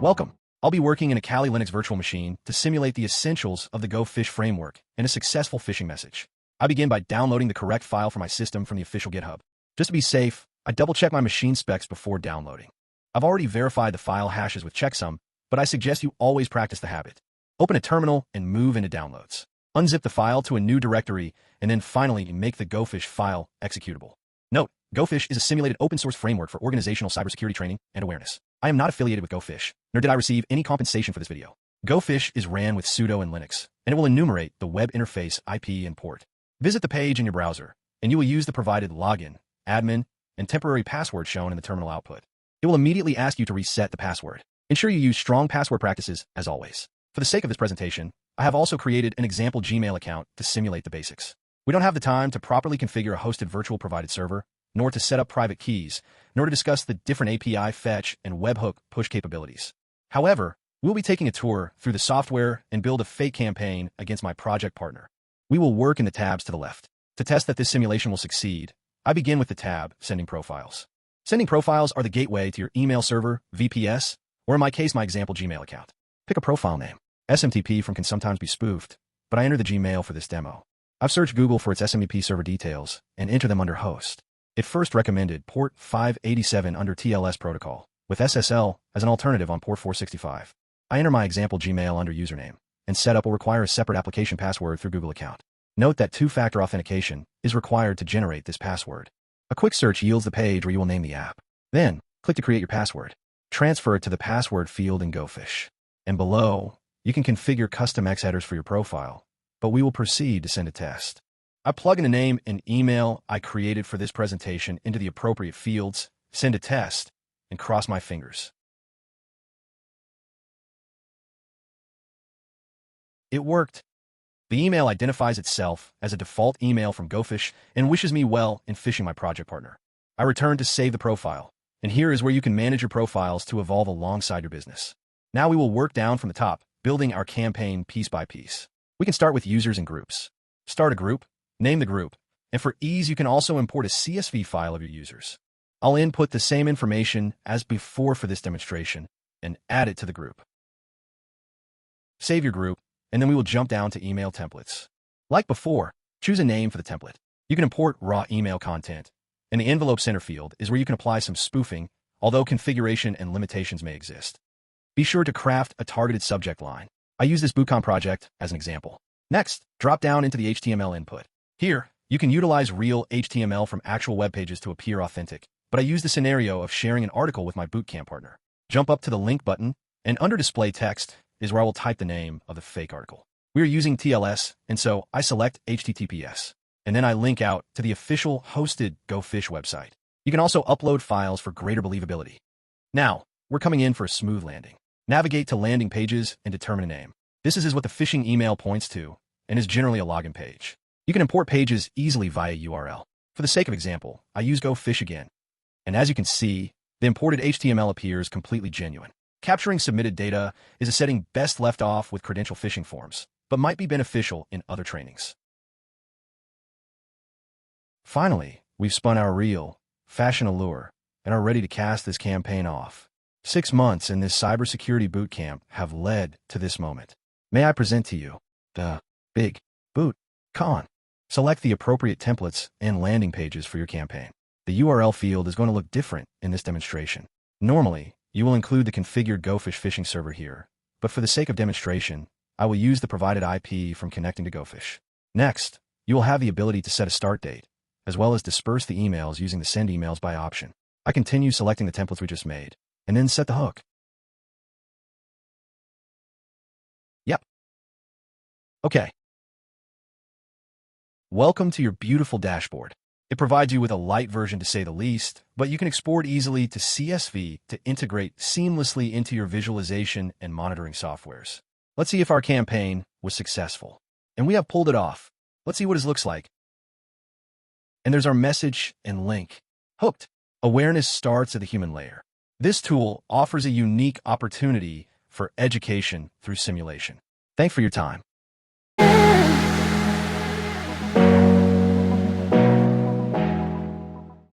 Welcome. I'll be working in a Kali Linux virtual machine to simulate the essentials of the Gophish framework and a successful phishing message. I begin by downloading the correct file for my system from the official GitHub. Just to be safe, I double-check my machine specs before downloading. I've already verified the file hashes with checksum, but I suggest you always practice the habit. Open a terminal and move into Downloads. Unzip the file to a new directory, and then finally make the Gophish file executable. Note, Gophish is a simulated open-source framework for organizational cybersecurity training and awareness. I am not affiliated with Gophish, nor did I receive any compensation for this video. Gophish is ran with sudo and Linux, and it will enumerate the web interface IP and port. Visit the page in your browser, and you will use the provided login, admin, and temporary password shown in the terminal output. It will immediately ask you to reset the password. Ensure you use strong password practices, as always. For the sake of this presentation, I have also created an example Gmail account to simulate the basics. We don't have the time to properly configure a hosted virtual provided server, nor to set up private keys, nor to discuss the different API fetch and webhook push capabilities. However, we'll be taking a tour through the software and build a fake campaign against my project partner. We will work in the tabs to the left. To test that this simulation will succeed, I begin with the tab Sending Profiles. Sending profiles are the gateway to your email server, VPS, or in my case, my example Gmail account. Pick a profile name. SMTP from can sometimes be spoofed, but I enter the Gmail for this demo. I've searched Google for its SMTP server details and enter them under host. It first recommended port 587 under TLS protocol, with SSL as an alternative on port 465. I enter my example Gmail under username, and setup will require a separate application password through Google account. Note that two-factor authentication is required to generate this password. A quick search yields the page where you will name the app. Then, click to create your password. Transfer it to the password field in Gophish. And below, you can configure custom X headers for your profile, but we will proceed to send a test. I plug in the name and email I created for this presentation into the appropriate fields, send a test, and cross my fingers. It worked. The email identifies itself as a default email from Gophish and wishes me well in phishing my project partner. I return to save the profile, and here is where you can manage your profiles to evolve alongside your business. Now we will work down from the top, building our campaign piece by piece. We can start with users and groups. Start a group, name the group, and for ease you can also import a CSV file of your users. I'll input the same information as before for this demonstration and add it to the group. Save your group, and then we will jump down to email templates. Like before, choose a name for the template. You can import raw email content, and the envelope center field is where you can apply some spoofing, although configuration and limitations may exist. Be sure to craft a targeted subject line. I use this bootcamp project as an example. Next, drop down into the HTML input. Here, you can utilize real HTML from actual web pages to appear authentic, but I use the scenario of sharing an article with my bootcamp partner. Jump up to the link button, and under display text is where I will type the name of the fake article. We are using TLS, and so I select HTTPS, and then I link out to the official hosted Gophish website. You can also upload files for greater believability. Now, we're coming in for a smooth landing. Navigate to landing pages and determine a name. This is what the phishing email points to, and is generally a login page. You can import pages easily via URL. For the sake of example, I use Gophish again. And as you can see, the imported HTML appears completely genuine. Capturing submitted data is a setting best left off with credential phishing forms, but might be beneficial in other trainings. Finally, we've spun our reel, fashion allure, and are ready to cast this campaign off. 6 months in this cybersecurity bootcamp have led to this moment. May I present to you the Big Boot Con. Select the appropriate templates and landing pages for your campaign. The URL field is going to look different in this demonstration. Normally, you will include the configured Gophish phishing server here, but for the sake of demonstration, I will use the provided IP from connecting to Gophish. Next, you will have the ability to set a start date, as well as disperse the emails using the Send Emails by option. I continue selecting the templates we just made, and then set the hook. Yep. Okay. Welcome to your beautiful dashboard. It provides you with a light version to say the least, but you can export easily to CSV to integrate seamlessly into your visualization and monitoring softwares. Let's see if our campaign was successful. And we have pulled it off. Let's see what it looks like. And there's our message and link. Hooked. Awareness starts at the human layer. This tool offers a unique opportunity for education through simulation. Thanks for your time.